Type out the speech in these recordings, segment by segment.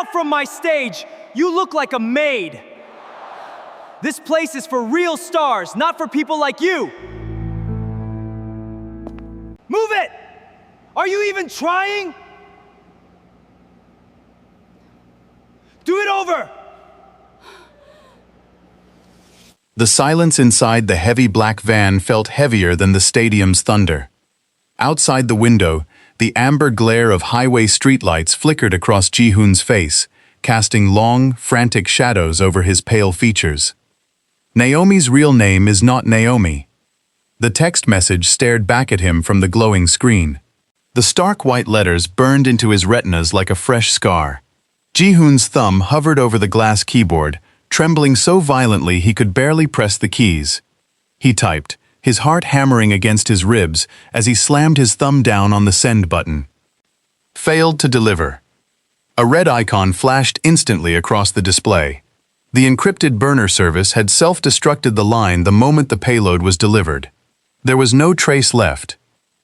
out from my stage! You look like a maid! This place is for real stars, not for people like you! Move it! Are you even trying? Do it over! The silence inside the heavy black van felt heavier than the stadium's thunder. Outside the window, the amber glare of highway streetlights flickered across Ji-hoon's face, casting long, frantic shadows over his pale features. Naomi's real name is not Naomi. The text message stared back at him from the glowing screen. The stark white letters burned into his retinas like a fresh scar. Ji-hoon's thumb hovered over the glass keyboard, trembling so violently he could barely press the keys. He typed, his heart hammering against his ribs as he slammed his thumb down on the send button. Failed to deliver. A red icon flashed instantly across the display. The encrypted burner service had self-destructed the line the moment the payload was delivered. There was no trace left,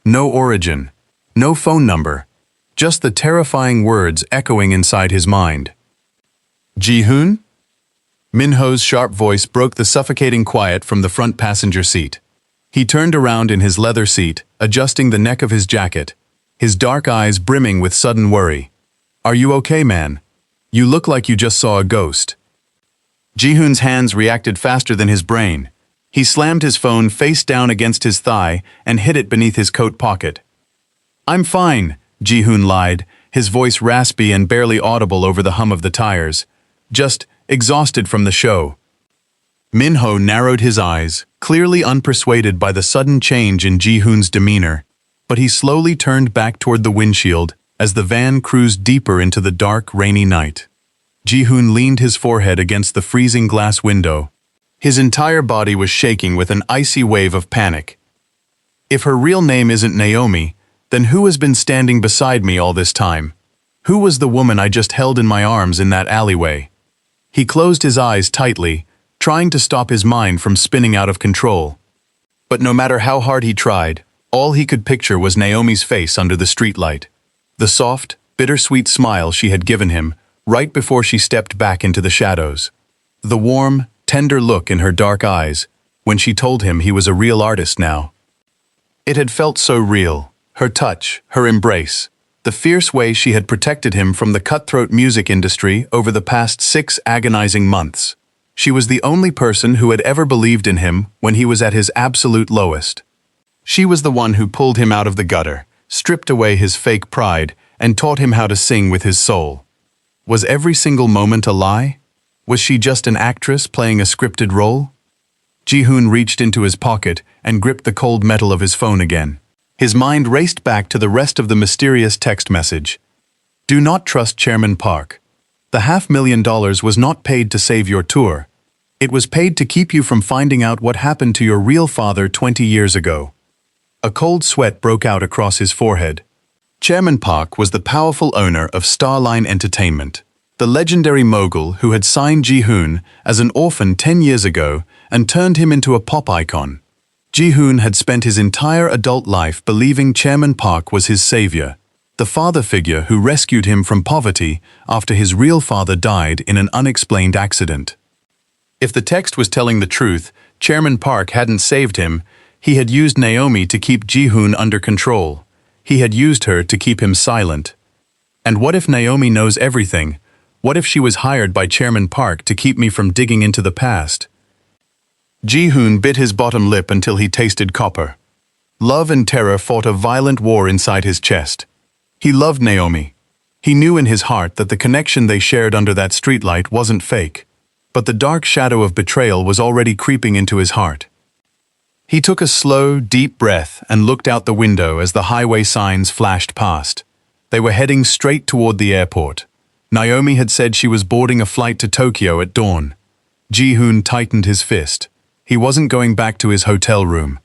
no origin, no phone number, just the terrifying words echoing inside his mind. Ji-hoon? Minho's sharp voice broke the suffocating quiet from the front passenger seat. He turned around in his leather seat, adjusting the neck of his jacket, his dark eyes brimming with sudden worry. "Are you okay, man? You look like you just saw a ghost." Ji-hoon's hands reacted faster than his brain. He slammed his phone face down against his thigh and hid it beneath his coat pocket. "I'm fine," Ji-hoon lied, his voice raspy and barely audible over the hum of the tires. "Just exhausted from the show." Minho narrowed his eyes, clearly unpersuaded by the sudden change in Ji-hoon's demeanor, but he slowly turned back toward the windshield as the van cruised deeper into the dark, rainy night. Ji-hoon leaned his forehead against the freezing glass window. His entire body was shaking with an icy wave of panic. If her real name isn't Naomi, then who has been standing beside me all this time? Who was the woman I just held in my arms in that alleyway? He closed his eyes tightly, trying to stop his mind from spinning out of control. But no matter how hard he tried, all he could picture was Naomi's face under the streetlight. The soft, bittersweet smile she had given him right before she stepped back into the shadows. The warm, tender look in her dark eyes when she told him he was a real artist now. It had felt so real, her touch, her embrace, the fierce way she had protected him from the cutthroat music industry over the past 6 agonizing months. She was the only person who had ever believed in him when he was at his absolute lowest. She was the one who pulled him out of the gutter, stripped away his fake pride, and taught him how to sing with his soul. Was every single moment a lie? Was she just an actress playing a scripted role? Ji-hoon reached into his pocket and gripped the cold metal of his phone again. His mind raced back to the rest of the mysterious text message. "Do not trust Chairman Park. The $500,000 was not paid to save your tour. It was paid to keep you from finding out what happened to your real father 20 years ago." A cold sweat broke out across his forehead. Chairman Park was the powerful owner of Starline Entertainment, the legendary mogul who had signed Ji-hoon as an orphan 10 years ago and turned him into a pop icon. Ji-hoon had spent his entire adult life believing Chairman Park was his savior, the father figure who rescued him from poverty after his real father died in an unexplained accident. If the text was telling the truth, Chairman Park hadn't saved him. He had used Naomi to keep Ji-hoon under control. He had used her to keep him silent. And what if Naomi knows everything? What if she was hired by Chairman Park to keep me from digging into the past? Ji-hoon bit his bottom lip until he tasted copper. Love and terror fought a violent war inside his chest. He loved Naomi. He knew in his heart that the connection they shared under that streetlight wasn't fake. But the dark shadow of betrayal was already creeping into his heart. He took a slow, deep breath and looked out the window as the highway signs flashed past. They were heading straight toward the airport. Naomi had said she was boarding a flight to Tokyo at dawn. Ji-hoon tightened his fist. He wasn't going back to his hotel room.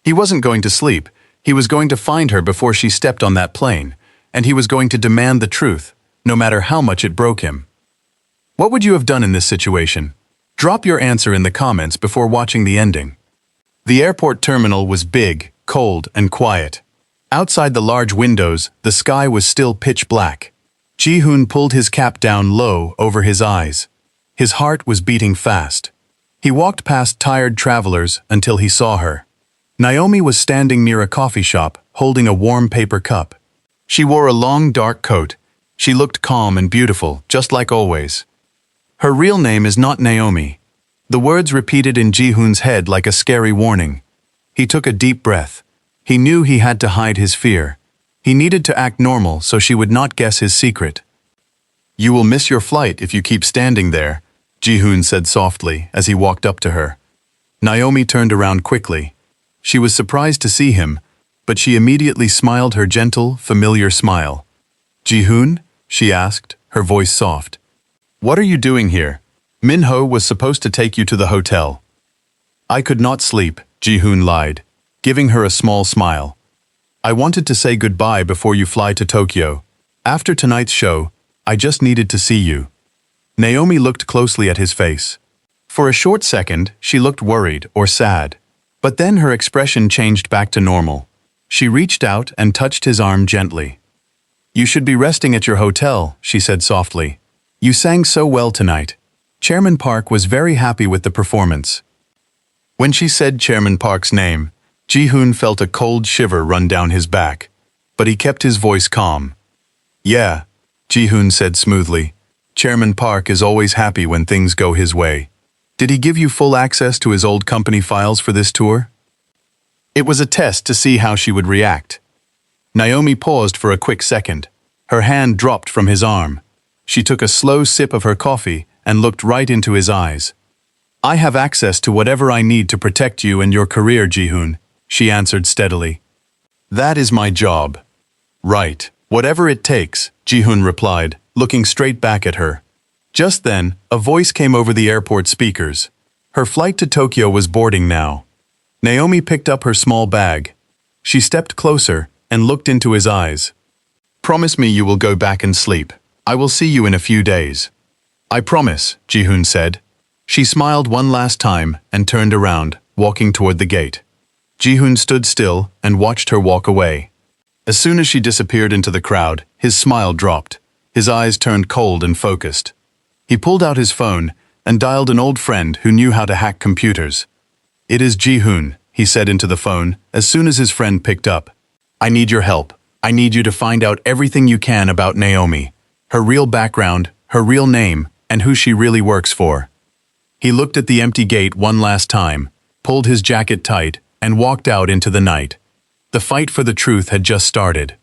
He wasn't going to sleep. He was going to find her before she stepped on that plane, and he was going to demand the truth, no matter how much it broke him. What would you have done in this situation? Drop your answer in the comments before watching the ending. The airport terminal was big, cold, and quiet. Outside the large windows, the sky was still pitch black. Ji-hoon pulled his cap down low over his eyes. His heart was beating fast. He walked past tired travelers until he saw her. Naomi was standing near a coffee shop, holding a warm paper cup. She wore a long dark coat. She looked calm and beautiful, just like always. Her real name is not Naomi. The words repeated in Ji-hoon's head like a scary warning. He took a deep breath. He knew he had to hide his fear. He needed to act normal so she would not guess his secret. "You will miss your flight if you keep standing there," Ji-hoon said softly as he walked up to her. Naomi turned around quickly. She was surprised to see him, but she immediately smiled her gentle, familiar smile. "Ji-hoon?" she asked, her voice soft. "What are you doing here? Min-ho was supposed to take you to the hotel." "I could not sleep," Ji-hoon lied, giving her a small smile. "I wanted to say goodbye before you fly to Tokyo. After tonight's show, I just needed to see you." Naomi looked closely at his face. For a short second, she looked worried or sad. But then her expression changed back to normal. She reached out and touched his arm gently. "You should be resting at your hotel," she said softly. "You sang so well tonight." Chairman Park was very happy with the performance. When she said Chairman Park's name, Ji-hoon felt a cold shiver run down his back, but he kept his voice calm. "Yeah," Ji-hoon said smoothly. "Chairman Park is always happy when things go his way. Did he give you full access to his old company files for this tour?" It was a test to see how she would react. Naomi paused for a quick second. Her hand dropped from his arm. She took a slow sip of her coffee and looked right into his eyes. "I have access to whatever I need to protect you and your career, Ji-hoon," she answered steadily. "That is my job." "Right, whatever it takes," Ji-hoon replied, looking straight back at her. Just then, a voice came over the airport speakers. Her flight to Tokyo was boarding now. Naomi picked up her small bag. She stepped closer and looked into his eyes. "Promise me you will go back and sleep. I will see you in a few days." "I promise," Ji-hoon said. She smiled one last time and turned around, walking toward the gate. Ji-hoon stood still and watched her walk away. As soon as she disappeared into the crowd, his smile dropped. His eyes turned cold and focused. He pulled out his phone and dialed an old friend who knew how to hack computers. "It is Ji-hoon," he said into the phone as soon as his friend picked up. "I need your help. I need you to find out everything you can about Naomi. Her real background, her real name, and who she really works for." He looked at the empty gate one last time, pulled his jacket tight, and walked out into the night. The fight for the truth had just started.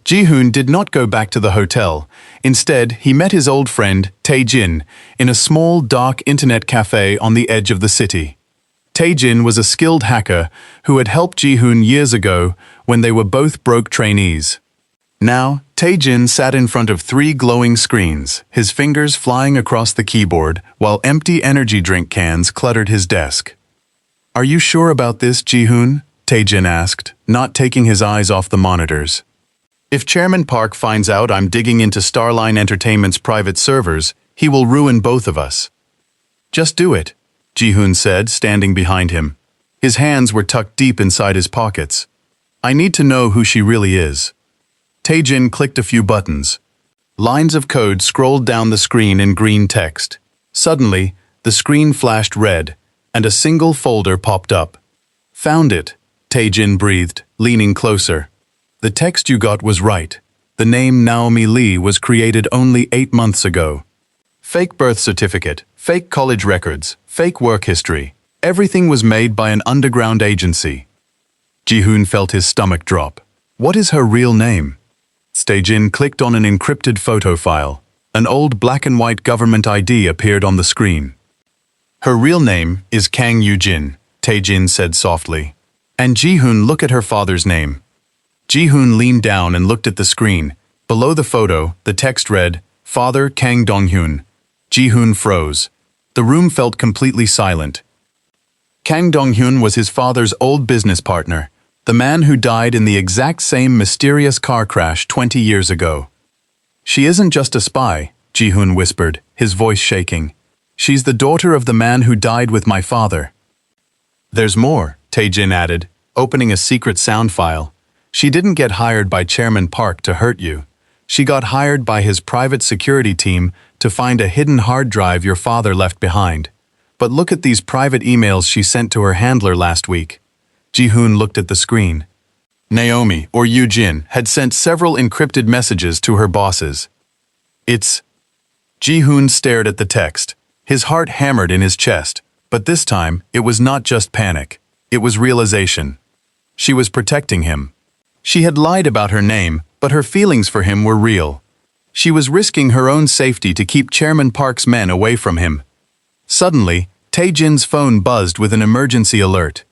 Ji-hoon did not go back to the hotel. Instead, he met his old friend, Tae-jin, in a small, dark internet cafe on the edge of the city. Tae-jin was a skilled hacker who had helped Ji-hoon years ago when they were both broke trainees. Now, Tae-jin sat in front of 3 glowing screens, his fingers flying across the keyboard while empty energy drink cans cluttered his desk. "Are you sure about this, Ji-hoon?" Tae-jin asked, not taking his eyes off the monitors. "If Chairman Park finds out I'm digging into Starline Entertainment's private servers, he will ruin both of us." "Just do it," Ji-hoon said, standing behind him. His hands were tucked deep inside his pockets. "I need to know who she really is." Tae-jin clicked a few buttons. Lines of code scrolled down the screen in green text. Suddenly, the screen flashed red, and a single folder popped up. "Found it," Tae-jin breathed, leaning closer. "The text you got was right. The name Naomi Lee was created only 8 months ago. Fake birth certificate, fake college records, fake work history. Everything was made by an underground agency." Ji-hoon felt his stomach drop. What is her real name? Tae-jin clicked on an encrypted photo file. An old black and white government ID appeared on the screen. "Her real name is Kang Yoo-jin," Tae-jin said softly. "And Ji-hoon, look at her father's name." Ji-hoon leaned down and looked at the screen. Below the photo, the text read, "Father Kang Dong-hyun." Ji-hoon froze. The room felt completely silent. Kang Dong-hyun was his father's old business partner, the man who died in the exact same mysterious car crash 20 years ago. "She isn't just a spy," Ji-hoon whispered, his voice shaking. "She's the daughter of the man who died with my father." "There's more," Tae-jin added, opening a secret sound file. "She didn't get hired by Chairman Park to hurt you. She got hired by his private security team to find a hidden hard drive your father left behind. But look at these private emails she sent to her handler last week. Ji-hoon looked at the screen. Naomi, or Yoo-jin, had sent several encrypted messages to her bosses. It's... Ji-hoon stared at the text. His heart hammered in his chest. But this time, it was not just panic. It was realization. She was protecting him. She had lied about her name, but her feelings for him were real. She was risking her own safety to keep Chairman Park's men away from him. Suddenly, Tae-jin's phone buzzed with an emergency alert.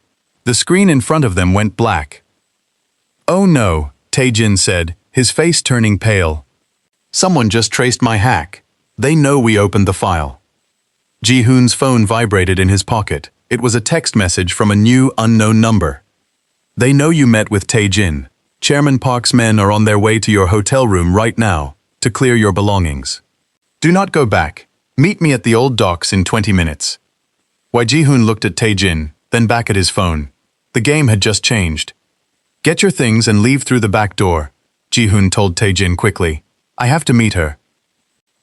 The screen in front of them went black. "Oh no," Tae-jin said, his face turning pale. "Someone just traced my hack. They know we opened the file." Ji-hoon's phone vibrated in his pocket. It was a text message from a new, unknown number. "They know you met with Tae-jin. Chairman Park's men are on their way to your hotel room right now to clear your belongings. Do not go back. Meet me at the old docks in 20 minutes. Why Ji-hoon looked at Tae-jin, then back at his phone. The game had just changed. "Get your things and leave through the back door," Ji-hoon told Tae-jin quickly. "I have to meet her."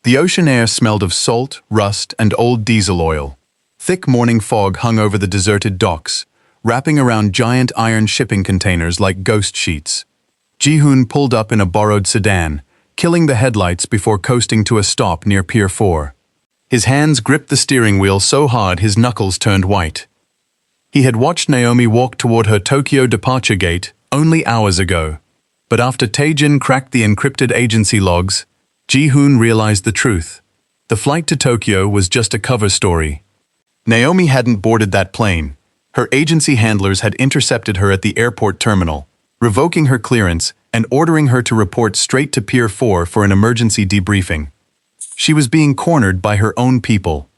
The ocean air smelled of salt, rust, and old diesel oil. Thick morning fog hung over the deserted docks, wrapping around giant iron shipping containers like ghost sheets. Ji-hoon pulled up in a borrowed sedan, killing the headlights before coasting to a stop near Pier 4. His hands gripped the steering wheel so hard his knuckles turned white. He had watched Naomi walk toward her Tokyo departure gate only hours ago. But after Tae-jin cracked the encrypted agency logs, Ji-hoon realized the truth. The flight to Tokyo was just a cover story. Naomi hadn't boarded that plane. Her agency handlers had intercepted her at the airport terminal, revoking her clearance and ordering her to report straight to Pier 4 for an emergency debriefing. She was being cornered by her own people.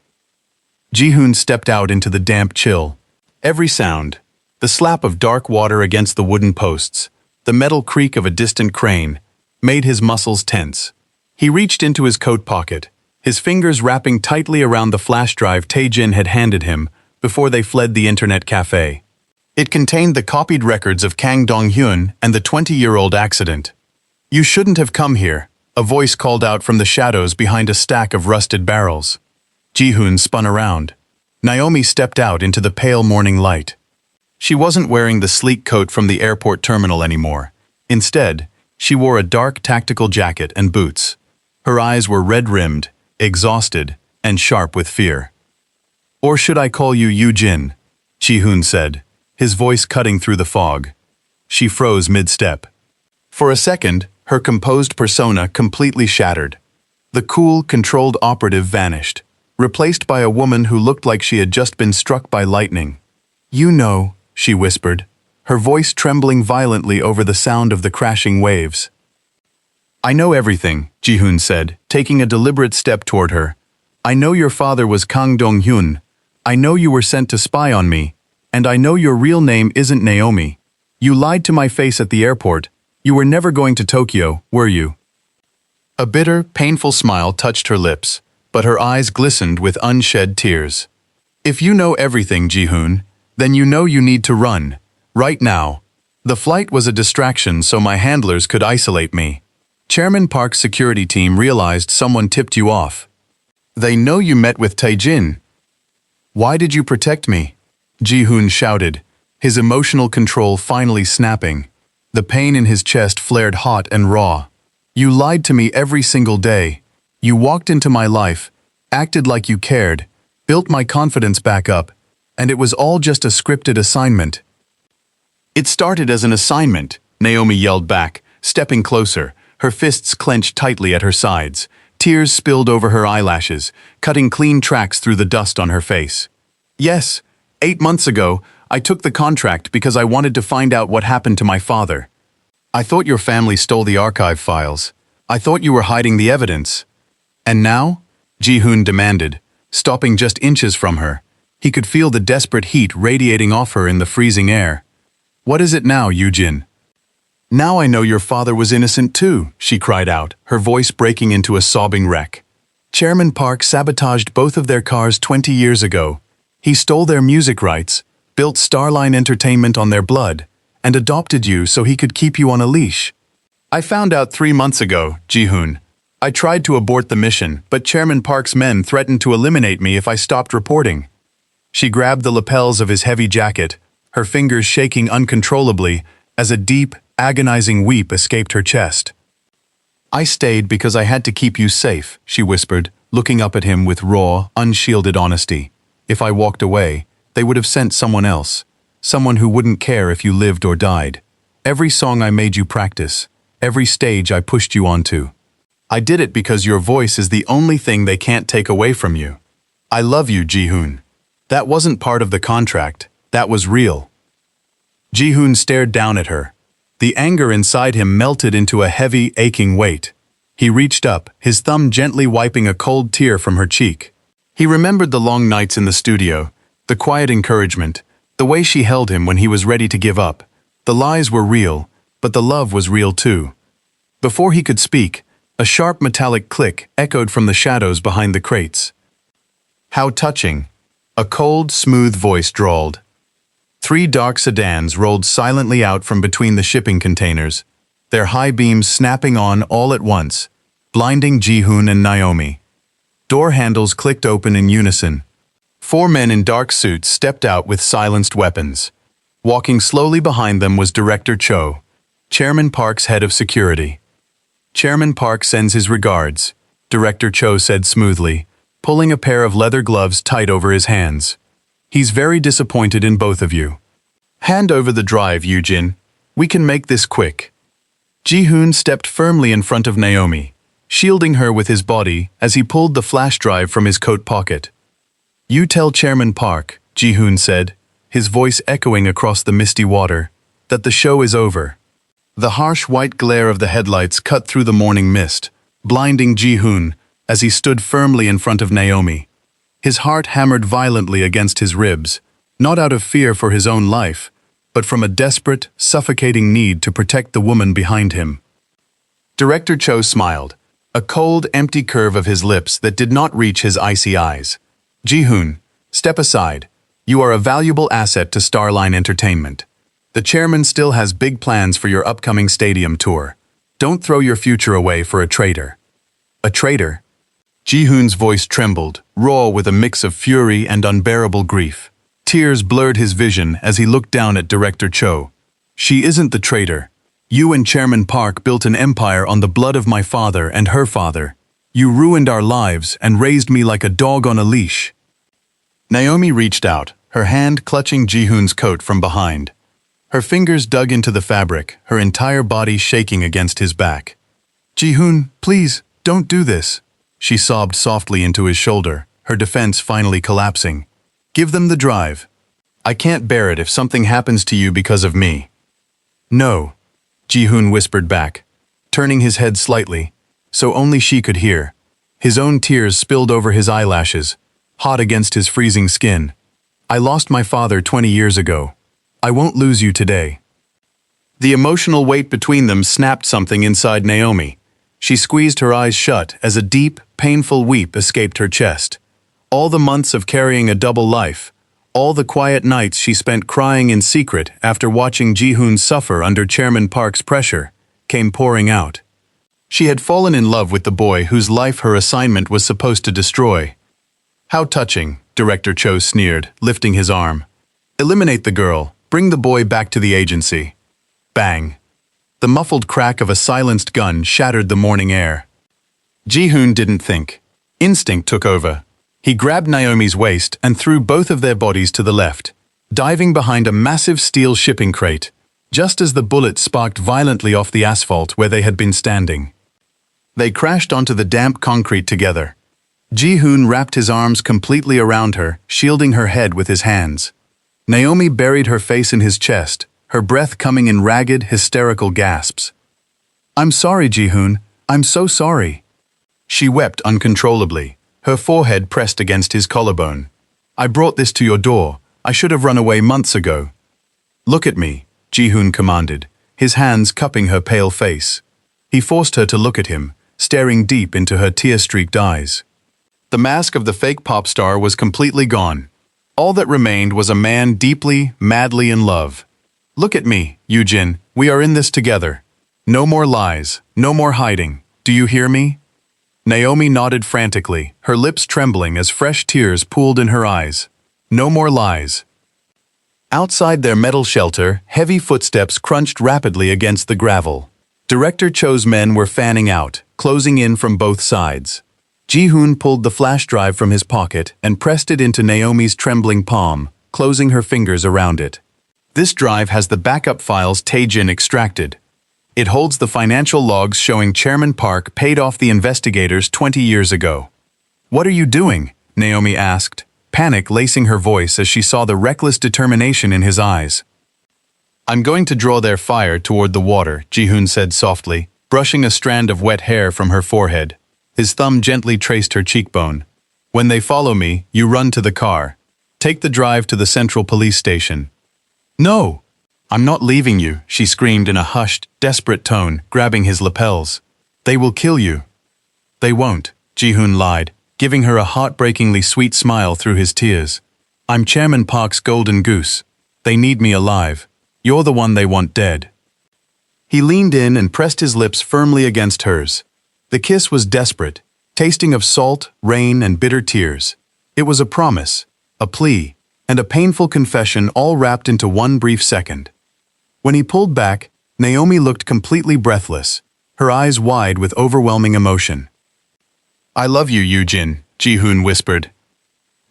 Ji-hoon stepped out into the damp chill. Every sound, the slap of dark water against the wooden posts, the metal creak of a distant crane, made his muscles tense. He reached into his coat pocket, his fingers wrapping tightly around the flash drive Tae-jin had handed him before they fled the internet cafe. It contained the copied records of Kang Dong-hyun and the 20-year-old accident. "You shouldn't have come here," a voice called out from the shadows behind a stack of rusted barrels. Ji-hoon spun around. Naomi stepped out into the pale morning light. She wasn't wearing the sleek coat from the airport terminal anymore. Instead, she wore a dark tactical jacket and boots. Her eyes were red-rimmed, exhausted, and sharp with fear. "Or should I call you Yoo-jin?" Ji-hoon said, his voice cutting through the fog. She froze mid-step. For a second, her composed persona completely shattered. The cool, controlled operative vanished, replaced by a woman who looked like she had just been struck by lightning. "You know," she whispered, her voice trembling violently over the sound of the crashing waves. "I know everything," Ji-hoon said, taking a deliberate step toward her. "I know your father was Kang Dong-hyun. I know you were sent to spy on me. And I know your real name isn't Naomi. You lied to my face at the airport. You were never going to Tokyo, were you?" A bitter, painful smile touched her lips, but her eyes glistened with unshed tears. "If you know everything, Ji-hoon, then you know you need to run. Right now. The flight was a distraction so my handlers could isolate me. Chairman Park's security team realized someone tipped you off. They know you met with Tae-jin. Why did you protect me?" Ji-hoon shouted, his emotional control finally snapping. The pain in his chest flared hot and raw. "You lied to me every single day. You walked into my life, acted like you cared, built my confidence back up, and it was all just a scripted assignment." "It started as an assignment," Naomi yelled back, stepping closer, her fists clenched tightly at her sides. Tears spilled over her eyelashes, cutting clean tracks through the dust on her face. "Yes, 8 months ago, I took the contract because I wanted to find out what happened to my father. I thought your family stole the archive files. I thought you were hiding the evidence. And now?" Ji-hoon demanded, stopping just inches from her. He could feel the desperate heat radiating off her in the freezing air. "What is it now, Yoo-jin?" "Now I know your father was innocent too," she cried out, her voice breaking into a sobbing wreck. "Chairman Park sabotaged both of their cars 20 years ago. He stole their music rights, built Starline Entertainment on their blood, and adopted you so he could keep you on a leash. I found out 3 months ago, Ji-hoon. I tried to abort the mission, but Chairman Park's men threatened to eliminate me if I stopped reporting. She grabbed the lapels of his heavy jacket, her fingers shaking uncontrollably as a deep, agonizing weep escaped her chest. I stayed because I had to keep you safe, she whispered, looking up at him with raw, unshielded honesty. If I walked away, they would have sent someone else, someone who wouldn't care if you lived or died. Every song I made you practice, every stage I pushed you onto. I did it because your voice is the only thing they can't take away from you. I love you, Ji-hoon. That wasn't part of the contract, that was real. Ji-hoon stared down at her. The anger inside him melted into a heavy, aching weight. He reached up, his thumb gently wiping a cold tear from her cheek. He remembered the long nights in the studio, the quiet encouragement, the way she held him when he was ready to give up. The lies were real, but the love was real too. Before he could speak, a sharp metallic click echoed from the shadows behind the crates. How touching, a cold, smooth voice drawled. 3 dark sedans rolled silently out from between the shipping containers, their high beams snapping on all at once, blinding Ji-hoon and Naomi. Door handles clicked open in unison. 4 men in dark suits stepped out with silenced weapons. Walking slowly behind them was Director Cho, Chairman Park's head of security. Chairman Park sends his regards, Director Cho said smoothly, pulling a pair of leather gloves tight over his hands. He's very disappointed in both of you. Hand over the drive, Yujin. We can make this quick. Ji-hoon stepped firmly in front of Naomi, shielding her with his body as he pulled the flash drive from his coat pocket. You tell Chairman Park, Ji-hoon said, his voice echoing across the misty water, that the show is over. The harsh white glare of the headlights cut through the morning mist, blinding Ji-hoon as he stood firmly in front of Naomi. His heart hammered violently against his ribs, not out of fear for his own life, but from a desperate, suffocating need to protect the woman behind him. Director Cho smiled, a cold, empty curve of his lips that did not reach his icy eyes. Ji-hoon, step aside. You are a valuable asset to Starline Entertainment. The chairman still has big plans for your upcoming stadium tour. Don't throw your future away for a traitor. A traitor? Ji-hoon's voice trembled, raw with a mix of fury and unbearable grief. Tears blurred his vision as he looked down at Director Cho. She isn't the traitor. You and Chairman Park built an empire on the blood of my father and her father. You ruined our lives and raised me like a dog on a leash. Naomi reached out, her hand clutching Ji-hoon's coat from behind. Her fingers dug into the fabric, her entire body shaking against his back. Ji-hoon, please, don't do this. She sobbed softly into his shoulder, her defense finally collapsing. Give them the drive. I can't bear it if something happens to you because of me. No, Ji-hoon whispered back, turning his head slightly, so only she could hear. His own tears spilled over his eyelashes, hot against his freezing skin. I lost my father 20 years ago. I won't lose you today. The emotional weight between them snapped something inside Naomi. She squeezed her eyes shut as a deep, painful weep escaped her chest. All the months of carrying a double life, all the quiet nights she spent crying in secret after watching Ji-hoon suffer under Chairman Park's pressure, came pouring out. She had fallen in love with the boy whose life her assignment was supposed to destroy. How touching, Director Cho sneered, lifting his arm. Eliminate the girl, bring the boy back to the agency. Bang. The muffled crack of a silenced gun shattered the morning air. Ji-hoon didn't think. Instinct took over. He grabbed Naomi's waist and threw both of their bodies to the left, diving behind a massive steel shipping crate, just as the bullet sparked violently off the asphalt where they had been standing. They crashed onto the damp concrete together. Ji-hoon wrapped his arms completely around her, shielding her head with his hands. Naomi buried her face in his chest, her breath coming in ragged, hysterical gasps. I'm sorry, Ji-hoon. I'm so sorry. She wept uncontrollably, her forehead pressed against his collarbone. I brought this to your door. I should have run away months ago. Look at me, Ji-hoon commanded, his hands cupping her pale face. He forced her to look at him, staring deep into her tear-streaked eyes. The mask of the fake pop star was completely gone. All that remained was a man deeply, madly in love. Look at me, Yujin. We are in this together. No more lies, no more hiding. Do you hear me? Naomi nodded frantically, her lips trembling as fresh tears pooled in her eyes. No more lies. Outside their metal shelter, heavy footsteps crunched rapidly against the gravel. Director Cho's men were fanning out, closing in from both sides. Ji-hoon pulled the flash drive from his pocket and pressed it into Naomi's trembling palm, closing her fingers around it. This drive has the backup files Tae-jin extracted. It holds the financial logs showing Chairman Park paid off the investigators 20 years ago. "What are you doing?" Naomi asked, panic lacing her voice as she saw the reckless determination in his eyes. "I'm going to draw their fire toward the water," Ji-hoon said softly, brushing a strand of wet hair from her forehead. His thumb gently traced her cheekbone. "When they follow me, you run to the car. Take the drive to the central police station." "No! I'm not leaving you," she screamed in a hushed, desperate tone, grabbing his lapels. "They will kill you." "They won't," Ji-hoon lied, giving her a heartbreakingly sweet smile through his tears. "I'm Chairman Park's golden goose. They need me alive. You're the one they want dead." He leaned in and pressed his lips firmly against hers. The kiss was desperate, tasting of salt, rain, and bitter tears. It was a promise, a plea, and a painful confession all wrapped into one brief second. When he pulled back, Naomi looked completely breathless, her eyes wide with overwhelming emotion. "I love you, Yoo-jin," Ji-hoon whispered.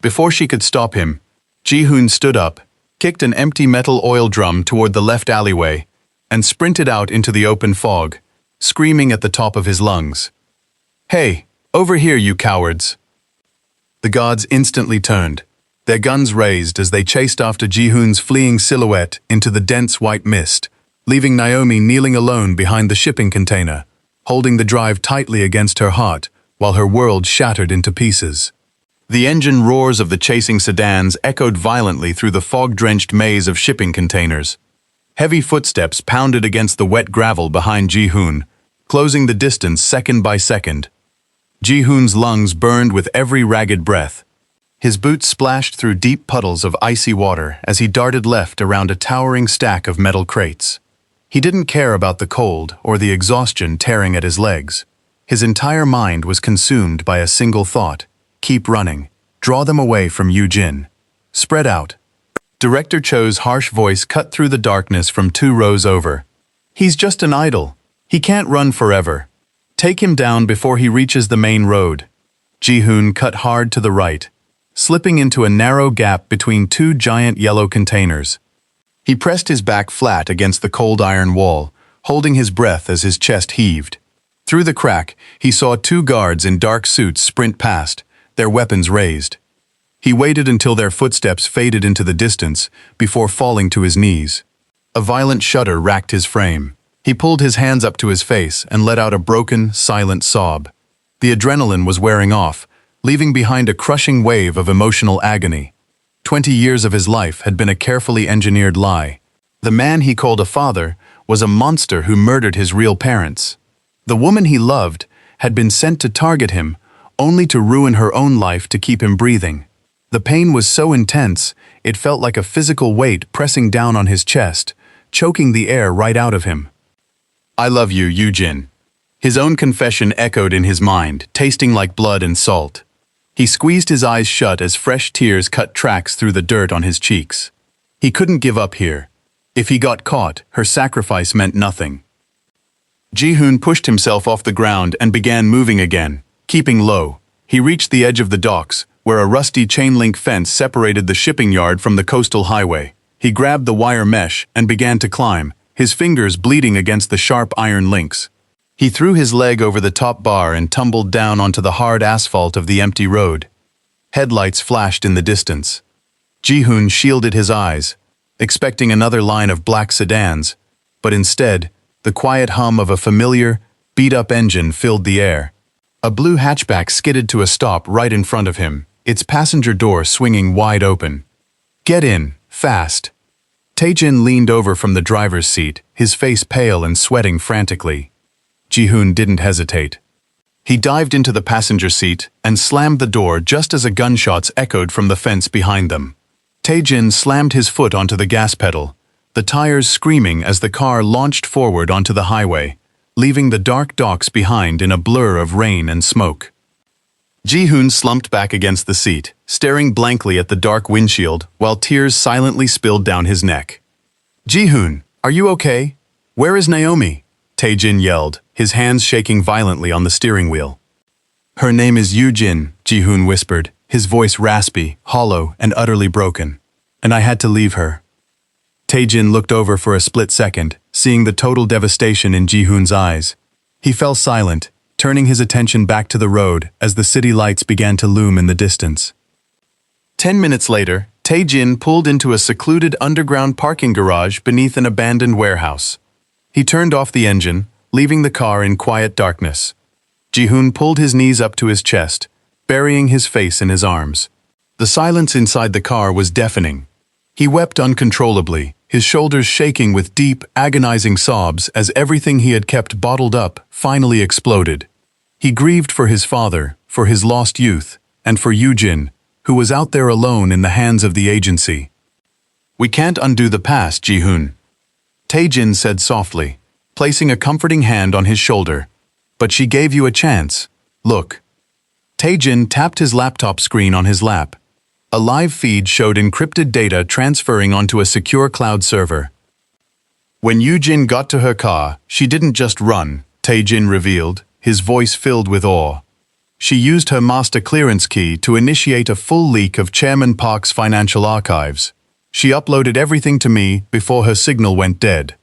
Before she could stop him, Ji-hoon stood up, kicked an empty metal oil drum toward the left alleyway, and sprinted out into the open fog, screaming at the top of his lungs. "Hey, over here, you cowards!" The guards instantly turned, their guns raised as they chased after Ji-hoon's fleeing silhouette into the dense white mist, leaving Naomi kneeling alone behind the shipping container, holding the drive tightly against her heart while her world shattered into pieces. The engine roars of the chasing sedans echoed violently through the fog-drenched maze of shipping containers. Heavy footsteps pounded against the wet gravel behind Ji-hoon, closing the distance second by second. Ji-hoon's lungs burned with every ragged breath. His boots splashed through deep puddles of icy water as he darted left around a towering stack of metal crates. He didn't care about the cold or the exhaustion tearing at his legs. His entire mind was consumed by a single thought: keep running, draw them away from Yoo-jin. Spread out. Director Cho's harsh voice cut through the darkness from 2 rows over. "He's just an idol. He can't run forever. Take him down before he reaches the main road." Ji-hoon cut hard to the right, slipping into a narrow gap between 2 giant yellow containers. He pressed his back flat against the cold iron wall, holding his breath as his chest heaved. Through the crack, he saw 2 guards in dark suits sprint past, their weapons raised. He waited until their footsteps faded into the distance before falling to his knees. A violent shudder racked his frame. He pulled his hands up to his face and let out a broken, silent sob. The adrenaline was wearing off, leaving behind a crushing wave of emotional agony. 20 years of his life had been a carefully engineered lie. The man he called a father was a monster who murdered his real parents. The woman he loved had been sent to target him, only to ruin her own life to keep him breathing. The pain was so intense, it felt like a physical weight pressing down on his chest, choking the air right out of him. "I love you, Yoo-jin." His own confession echoed in his mind, tasting like blood and salt. He squeezed his eyes shut as fresh tears cut tracks through the dirt on his cheeks. He couldn't give up here. If he got caught, her sacrifice meant nothing. Ji-hoon pushed himself off the ground and began moving again, keeping low. He reached the edge of the docks, where a rusty chain-link fence separated the shipping yard from the coastal highway. He grabbed the wire mesh and began to climb, his fingers bleeding against the sharp iron links. He threw his leg over the top bar and tumbled down onto the hard asphalt of the empty road. Headlights flashed in the distance. Ji-hoon shielded his eyes, expecting another line of black sedans, but instead, the quiet hum of a familiar, beat-up engine filled the air. A blue hatchback skidded to a stop right in front of him, its passenger door swinging wide open. "Get in, fast." Tae-jin leaned over from the driver's seat, his face pale and sweating frantically. Ji-hoon didn't hesitate. He dived into the passenger seat and slammed the door just as gunshots echoed from the fence behind them. Tae-jin slammed his foot onto the gas pedal, the tires screaming as the car launched forward onto the highway, leaving the dark docks behind in a blur of rain and smoke. Ji-hoon slumped back against the seat, staring blankly at the dark windshield while tears silently spilled down his neck. "Ji-hoon, are you okay? Where is Naomi?" Tae-jin yelled, his hands shaking violently on the steering wheel. "Her name is Yoo-jin," Ji-hoon whispered, his voice raspy, hollow, and utterly broken. "And I had to leave her." Tae-jin looked over for a split second, seeing the total devastation in Ji-hoon's eyes. He fell silent, turning his attention back to the road as the city lights began to loom in the distance. 10 minutes later, Tae-jin pulled into a secluded underground parking garage beneath an abandoned warehouse. He turned off the engine, leaving the car in quiet darkness. Ji-hoon pulled his knees up to his chest, burying his face in his arms. The silence inside the car was deafening. He wept uncontrollably, his shoulders shaking with deep, agonizing sobs as everything he had kept bottled up finally exploded. He grieved for his father, for his lost youth, and for Yoo-jin, who was out there alone in the hands of the agency. "We can't undo the past, Ji-hoon," Tae-jin said softly, placing a comforting hand on his shoulder. "But she gave you a chance. Look." Tae-jin tapped his laptop screen on his lap. A live feed showed encrypted data transferring onto a secure cloud server. "When Yoo-jin got to her car, she didn't just run," Tae-jin revealed, his voice filled with awe. "She used her master clearance key to initiate a full leak of Chairman Park's financial archives. She uploaded everything to me before her signal went dead."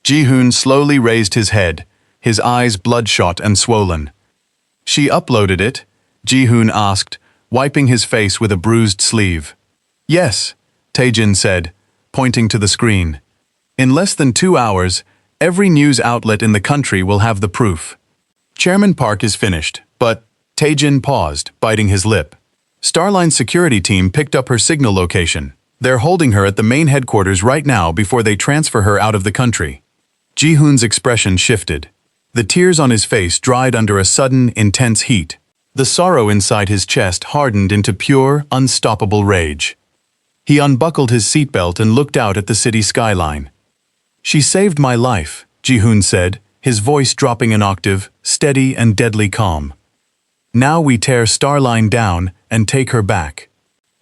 Ji-hoon slowly raised his head, his eyes bloodshot and swollen. "She uploaded it?" Ji-hoon asked, wiping his face with a bruised sleeve. "Yes," Tae-jin said, pointing to the screen. "In less than 2 hours, every news outlet in the country will have the proof. Chairman Park is finished, but..." Tae-jin paused, biting his lip. "Starline's security team picked up her signal location. They're holding her at the main headquarters right now before they transfer her out of the country." Ji-hoon's expression shifted. The tears on his face dried under a sudden, intense heat. The sorrow inside his chest hardened into pure, unstoppable rage. He unbuckled his seatbelt and looked out at the city skyline. "She saved my life," Ji-hoon said, his voice dropping an octave, steady and deadly calm. "Now we tear Starline down and take her back."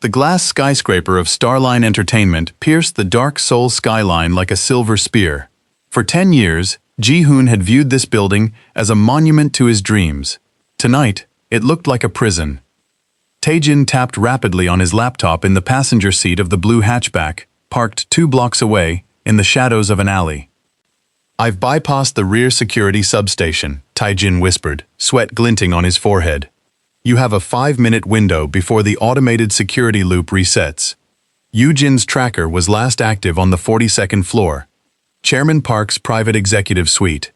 The glass skyscraper of Starline Entertainment pierced the dark Seoul skyline like a silver spear. For 10 years, Ji-hoon had viewed this building as a monument to his dreams. Tonight, it looked like a prison. Tae-jin tapped rapidly on his laptop in the passenger seat of the blue hatchback, parked 2 blocks away, in the shadows of an alley. "I've bypassed the rear security substation," Tae-jin whispered, sweat glinting on his forehead. "You have a 5-minute window before the automated security loop resets." Yoo-jin's tracker was last active on the 42nd floor, Chairman Park's private executive suite.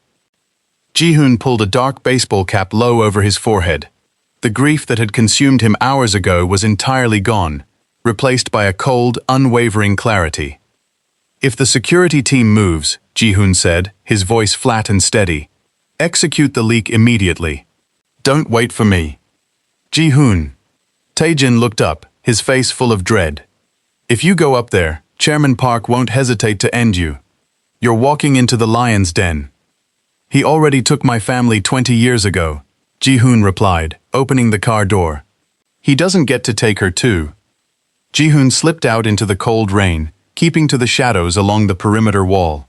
Ji-hoon pulled a dark baseball cap low over his forehead. The grief that had consumed him hours ago was entirely gone, replaced by a cold, unwavering clarity. "If the security team moves," Ji-hoon said, his voice flat and steady, "execute the leak immediately. Don't wait for me." "Ji-hoon." Tae-jin looked up, his face full of dread. "If you go up there, Chairman Park won't hesitate to end you. You're walking into the lion's den." "He already took my family 20 years ago," Ji-hoon replied, opening the car door. "He doesn't get to take her too." Ji-hoon slipped out into the cold rain, keeping to the shadows along the perimeter wall.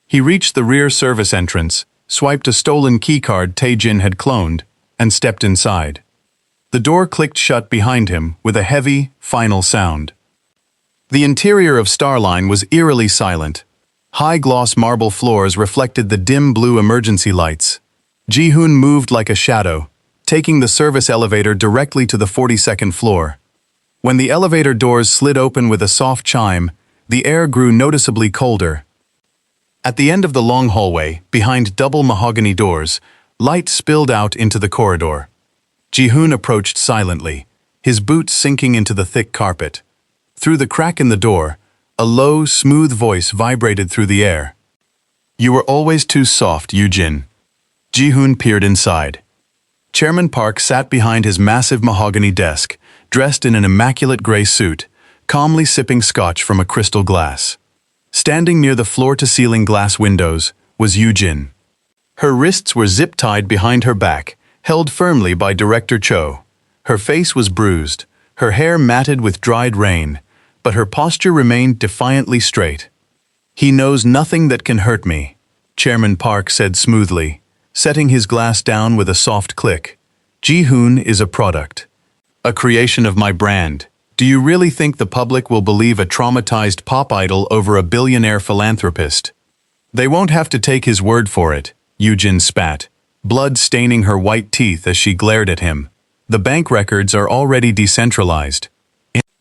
He reached the rear service entrance, swiped a stolen keycard Tae-jin had cloned, and stepped inside. The door clicked shut behind him with a heavy, final sound. The interior of Starline was eerily silent. High-gloss marble floors reflected the dim blue emergency lights. Ji-hoon moved like a shadow, taking the service elevator directly to the 42nd floor. When the elevator doors slid open with a soft chime, the air grew noticeably colder. At the end of the long hallway, behind double mahogany doors, light spilled out into the corridor. Ji-hoon approached silently, his boots sinking into the thick carpet. Through the crack in the door, a low, smooth voice vibrated through the air. "You were always too soft, Yoo-jin." Ji-hoon peered inside. Chairman Park sat behind his massive mahogany desk, dressed in an immaculate gray suit, calmly sipping scotch from a crystal glass. Standing near the floor-to-ceiling glass windows was Yoo-jin. Her wrists were zip-tied behind her back, held firmly by Director Cho. Her face was bruised, her hair matted with dried rain, but her posture remained defiantly straight. "He knows nothing that can hurt me," Chairman Park said smoothly, setting his glass down with a soft click. "Ji-hoon is a product, a creation of my brand. Do you really think the public will believe a traumatized pop idol over a billionaire philanthropist?" "They won't have to take his word for it," Yujin spat, blood staining her white teeth as she glared at him. "The bank records are already decentralized.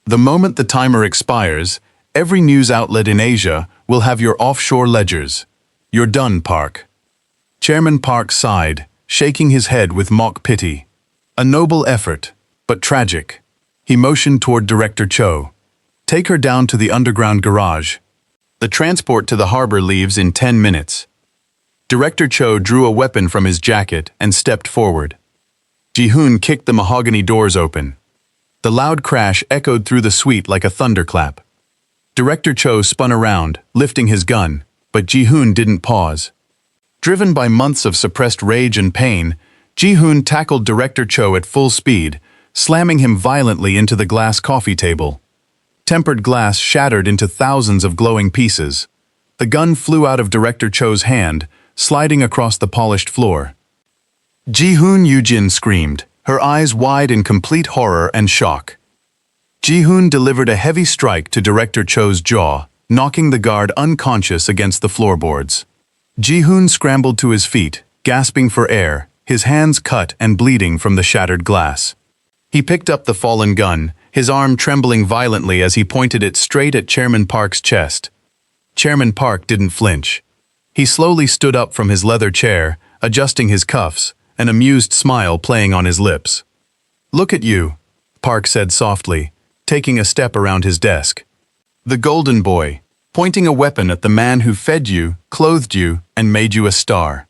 The moment the timer expires, every news outlet in Asia will have your offshore ledgers. You're done, Park." Chairman Park sighed, shaking his head with mock pity. "A noble effort, but tragic." He motioned toward Director Cho. "Take her down to the underground garage. The transport to the harbor leaves in 10 minutes. Director Cho drew a weapon from his jacket and stepped forward. Ji-hoon kicked the mahogany doors open. The loud crash echoed through the suite like a thunderclap. Director Cho spun around, lifting his gun, but Ji-hoon didn't pause. Driven by months of suppressed rage and pain, Ji-hoon tackled Director Cho at full speed, slamming him violently into the glass coffee table. Tempered glass shattered into thousands of glowing pieces. The gun flew out of Director Cho's hand, sliding across the polished floor. Ji-hoon Yujin screamed, her eyes wide in complete horror and shock. Ji-hoon delivered a heavy strike to Director Cho's jaw, knocking the guard unconscious against the floorboards. Ji-hoon scrambled to his feet, gasping for air, his hands cut and bleeding from the shattered glass. He picked up the fallen gun, his arm trembling violently as he pointed it straight at Chairman Park's chest. Chairman Park didn't flinch. He slowly stood up from his leather chair, adjusting his cuffs, an amused smile playing on his lips. "Look at you," Park said softly, taking a step around his desk. "The golden boy, pointing a weapon at the man who fed you, clothed you, and made you a star."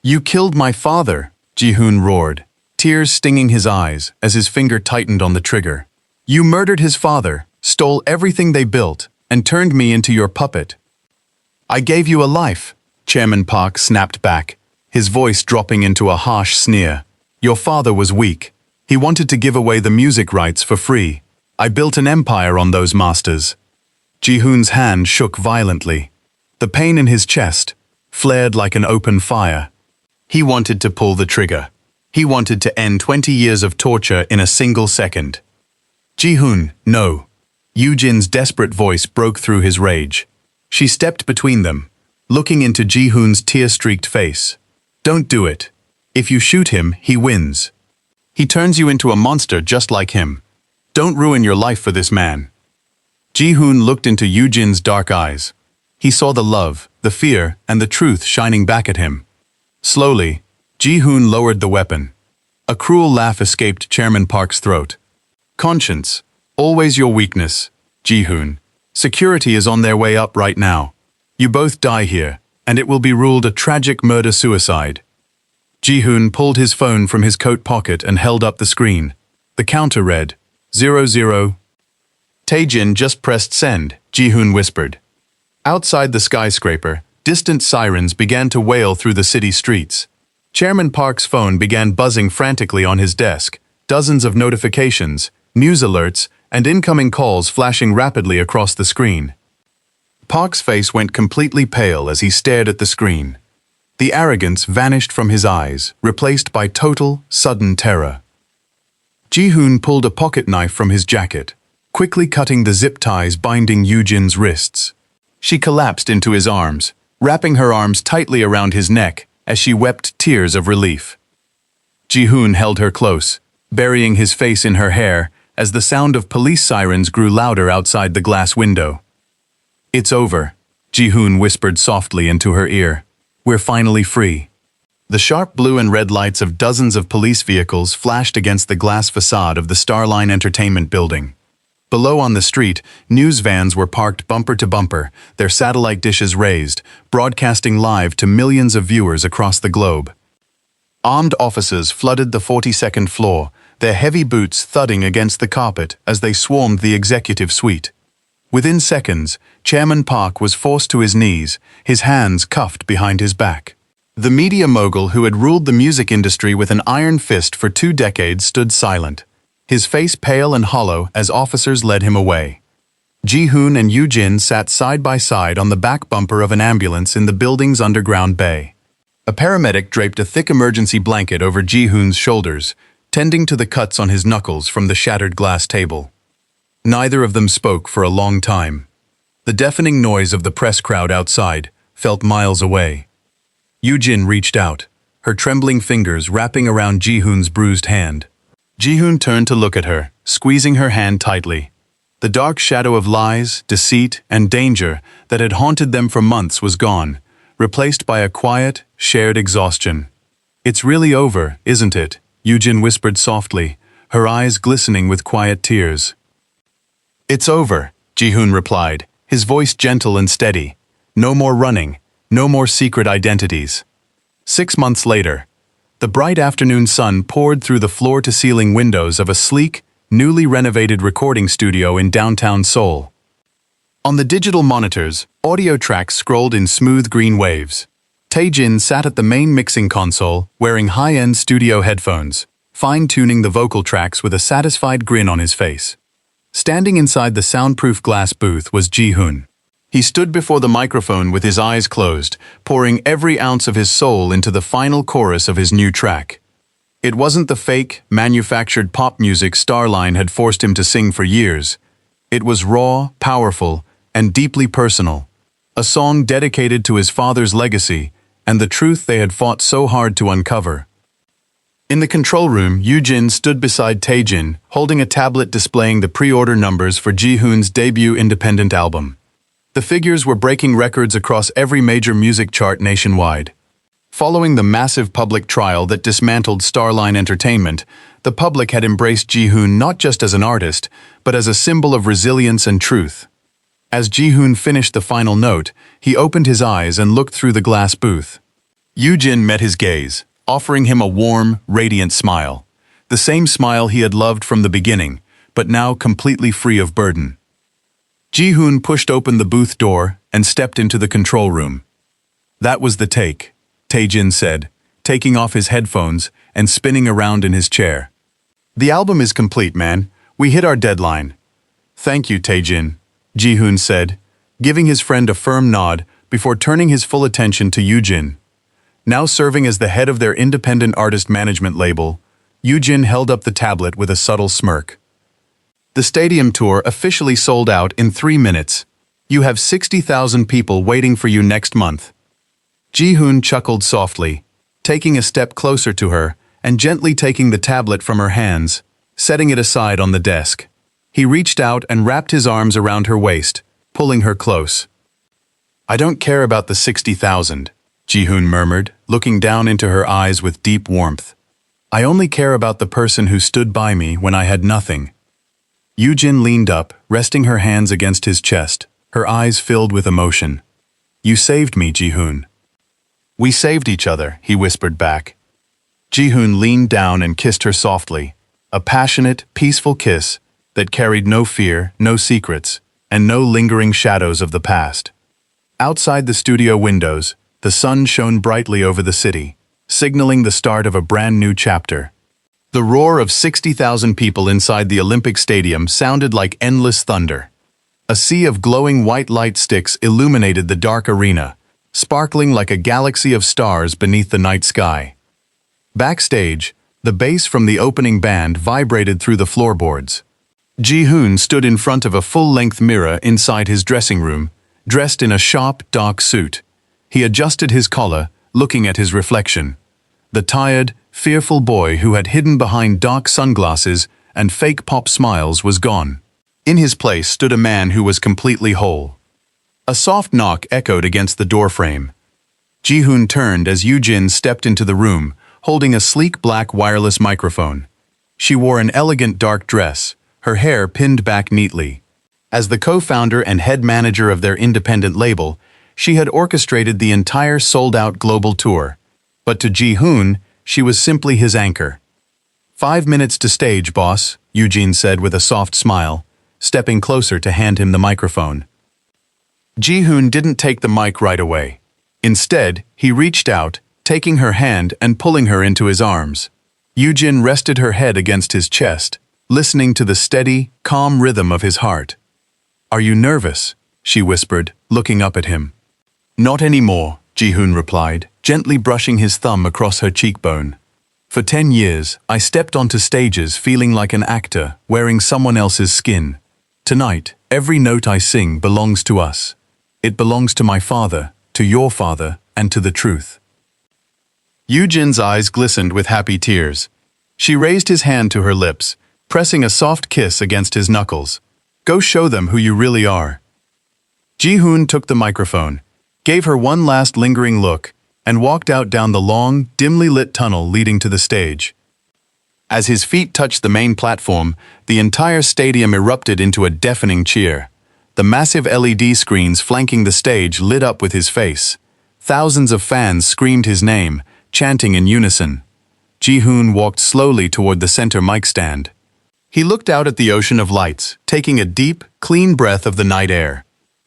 "You killed my father," Ji-hoon roared, tears stinging his eyes as his finger tightened on the trigger. "You murdered his father, stole everything they built, and turned me into your puppet." "I gave you a life," Chairman Park snapped back, his voice dropping into a harsh sneer. "Your father was weak. He wanted to give away the music rights for free. I built an empire on those masters." Ji-hoon's hand shook violently. The pain in his chest flared like an open fire. He wanted to pull the trigger. He wanted to end 20 years of torture in a single second. "Ji-hoon, no." Yujin's desperate voice broke through his rage. She stepped between them, looking into Ji-hoon's tear-streaked face. "Don't do it. If you shoot him, he wins. He turns you into a monster just like him. Don't ruin your life for this man." Ji-hoon looked into Yujin's dark eyes. He saw the love, the fear, and the truth shining back at him. Slowly, Ji-hoon lowered the weapon. A cruel laugh escaped Chairman Park's throat. "Conscience, always your weakness, Ji-hoon. Security is on their way up right now. You both die here, and it will be ruled a tragic murder-suicide." Ji-hoon pulled his phone from his coat pocket and held up the screen. The counter read, 00. "Taejin just pressed send," Ji-hoon whispered. Outside the skyscraper, distant sirens began to wail through the city streets. Chairman Park's phone began buzzing frantically on his desk, dozens of notifications, news alerts, and incoming calls flashing rapidly across the screen. Park's face went completely pale as he stared at the screen. The arrogance vanished from his eyes, replaced by total, sudden terror. Ji-hoon pulled a pocket knife from his jacket, quickly cutting the zip ties binding Yujin's wrists. She collapsed into his arms, wrapping her arms tightly around his neck as she wept tears of relief. Ji-hoon held her close, burying his face in her hair as the sound of police sirens grew louder outside the glass window. "It's over," Ji-hoon whispered softly into her ear. "We're finally free." The sharp blue and red lights of dozens of police vehicles flashed against the glass facade of the Starline Entertainment building. Below on the street, news vans were parked bumper to bumper, their satellite dishes raised, broadcasting live to millions of viewers across the globe. Armed officers flooded the 42nd floor, their heavy boots thudding against the carpet as they swarmed the executive suite. Within seconds, Chairman Park was forced to his knees, his hands cuffed behind his back. The media mogul who had ruled the music industry with an iron fist for 2 decades stood silent, his face pale and hollow as officers led him away. Ji-hoon and Yoo-jin sat side by side on the back bumper of an ambulance in the building's underground bay. A paramedic draped a thick emergency blanket over Ji-hoon's shoulders, tending to the cuts on his knuckles from the shattered glass table. Neither of them spoke for a long time. The deafening noise of the press crowd outside felt miles away. Yoo-jin reached out, her trembling fingers wrapping around Ji-hoon's bruised hand. Ji-hoon turned to look at her, squeezing her hand tightly. The dark shadow of lies, deceit, and danger that had haunted them for months was gone, replaced by a quiet, shared exhaustion. "It's really over, isn't it?" Yoo-jin whispered softly, her eyes glistening with quiet tears. "It's over," Ji-hoon replied, his voice gentle and steady. "No more running, no more secret identities." 6 months later, the bright afternoon sun poured through the floor-to-ceiling windows of a sleek, newly renovated recording studio in downtown Seoul. On the digital monitors, audio tracks scrolled in smooth green waves. Tae-jin sat at the main mixing console, wearing high-end studio headphones, fine-tuning the vocal tracks with a satisfied grin on his face. Standing inside the soundproof glass booth was Ji-hoon. He stood before the microphone with his eyes closed, pouring every ounce of his soul into the final chorus of his new track. It wasn't the fake, manufactured pop music Starline had forced him to sing for years. It was raw, powerful, and deeply personal. A song dedicated to his father's legacy and the truth they had fought so hard to uncover. In the control room, Yoo-jin stood beside Tae-jin, holding a tablet displaying the pre-order numbers for Ji-hoon's debut independent album. The figures were breaking records across every major music chart nationwide. Following the massive public trial that dismantled Starline Entertainment, the public had embraced Ji-hoon not just as an artist, but as a symbol of resilience and truth. As Ji-hoon finished the final note, he opened his eyes and looked through the glass booth. Yoo-jin met his gaze, offering him a warm, radiant smile. The same smile he had loved from the beginning, but now completely free of burden. Ji-hoon pushed open the booth door and stepped into the control room. "That was the take," Tae-jin said, taking off his headphones and spinning around in his chair. "The album is complete, man. We hit our deadline." "Thank you, Tae-jin," Ji-hoon said, giving his friend a firm nod before turning his full attention to Yoo-jin. Now serving as the head of their independent artist management label, Yoo-jin held up the tablet with a subtle smirk. "The stadium tour officially sold out in 3 minutes. You have 60,000 people waiting for you next month." Ji-hoon chuckled softly, taking a step closer to her and gently taking the tablet from her hands, setting it aside on the desk. He reached out and wrapped his arms around her waist, pulling her close. "I don't care about the 60,000, Ji-hoon murmured, looking down into her eyes with deep warmth. "I only care about the person who stood by me when I had nothing." Yoo-jin leaned up, resting her hands against his chest, her eyes filled with emotion. "You saved me, Ji-hoon." "We saved each other," he whispered back. Ji-hoon leaned down and kissed her softly, a passionate, peaceful kiss that carried no fear, no secrets, and no lingering shadows of the past. Outside the studio windows, the sun shone brightly over the city, signaling the start of a brand new chapter. The roar of 60,000 people inside the Olympic Stadium sounded like endless thunder. A sea of glowing white light sticks illuminated the dark arena, sparkling like a galaxy of stars beneath the night sky. Backstage, the bass from the opening band vibrated through the floorboards. Ji-hoon stood in front of a full-length mirror inside his dressing room, dressed in a sharp, dark suit. He adjusted his collar, looking at his reflection. The tired, fearful boy who had hidden behind dark sunglasses and fake pop smiles was gone. In his place stood a man who was completely whole. A soft knock echoed against the doorframe. Ji-hoon turned as Yoo-jin stepped into the room, holding a sleek black wireless microphone. She wore an elegant dark dress, her hair pinned back neatly. As the co-founder and head manager of their independent label, she had orchestrated the entire sold-out global tour. But to Ji-hoon, she was simply his anchor. 5 minutes to stage, boss, Yoo-jin said with a soft smile, stepping closer to hand him the microphone. Ji-hoon didn't take the mic right away. Instead, he reached out, taking her hand and pulling her into his arms. Yujin rested her head against his chest, listening to the steady, calm rhythm of his heart. "Are you nervous?" she whispered, looking up at him. "Not anymore," Ji-hoon replied, gently brushing his thumb across her cheekbone. "For 10 years, I stepped onto stages feeling like an actor, wearing someone else's skin. Tonight, every note I sing belongs to us. It belongs to my father, to your father, and to the truth." Yujin's eyes glistened with happy tears. She raised his hand to her lips, pressing a soft kiss against his knuckles. "Go show them who you really are." Ji-hoon took the microphone, gave her one last lingering look, and walked out down the long, dimly lit tunnel leading to the stage. As his feet touched the main platform, the entire stadium erupted into a deafening cheer. The massive LED screens flanking the stage lit up with his face. Thousands of fans screamed his name, chanting in unison. Ji-hoon walked slowly toward the center mic stand. He looked out at the ocean of lights, taking a deep, clean breath of the night air.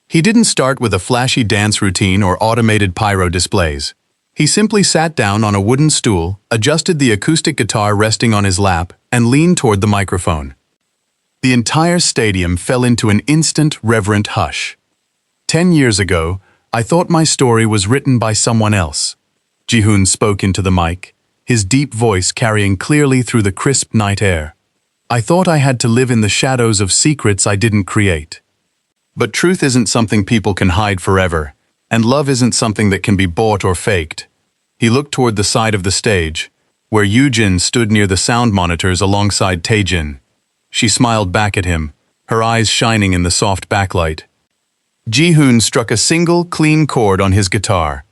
He didn't start with a flashy dance routine or automated pyro displays. He simply sat down on a wooden stool, adjusted the acoustic guitar resting on his lap, and leaned toward the microphone. The entire stadium fell into an instant, reverent hush. 10 years ago, I thought my story was written by someone else. Ji-hoon spoke into the mic, his deep voice carrying clearly through the crisp night air. I thought I had to live in the shadows of secrets I didn't create. But truth isn't something people can hide forever, and love isn't something that can be bought or faked. He looked toward the side of the stage, where Yujin stood near the sound monitors alongside Taejin. She smiled back at him, her eyes shining in the soft backlight. Ji-hoon struck a single, clean chord on his guitar.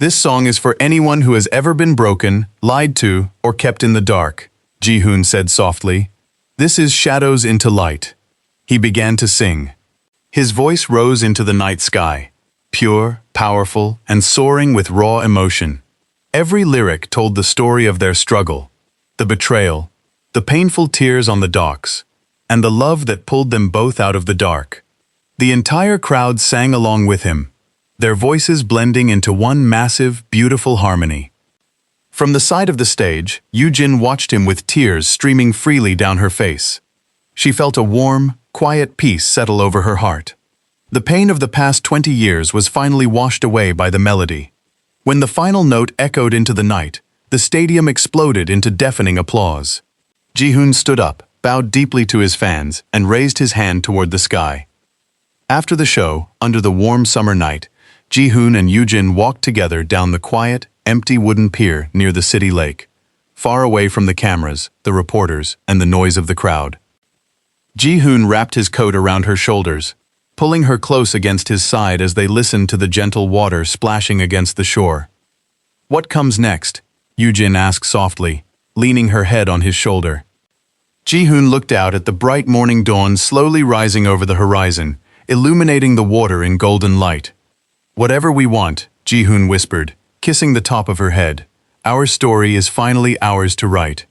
"This song is for anyone who has ever been broken, lied to, or kept in the dark," Ji-hoon said softly. "This is Shadows into Light." He began to sing. His voice rose into the night sky, pure, powerful, and soaring with raw emotion. Every lyric told the story of their struggle, the betrayal, the painful tears on the docks, and the love that pulled them both out of the dark. The entire crowd sang along with him, their voices blending into one massive, beautiful harmony. From the side of the stage, Yujin watched him with tears streaming freely down her face. She felt a warm, quiet peace settle over her heart. The pain of the past 20 years was finally washed away by the melody. When the final note echoed into the night, the stadium exploded into deafening applause. Ji-hoon stood up, bowed deeply to his fans, and raised his hand toward the sky. After the show, under the warm summer night, Ji-hoon and Yujin walked together down the quiet, empty wooden pier near the city lake, far away from the cameras, the reporters, and the noise of the crowd. Ji-hoon wrapped his coat around her shoulders, pulling her close against his side as they listened to the gentle water splashing against the shore. "What comes next?" Yujin asked softly, leaning her head on his shoulder. Ji-hoon looked out at the bright morning dawn slowly rising over the horizon, illuminating the water in golden light. "Whatever we want," Ji-hoon whispered, kissing the top of her head. "Our story is finally ours to write."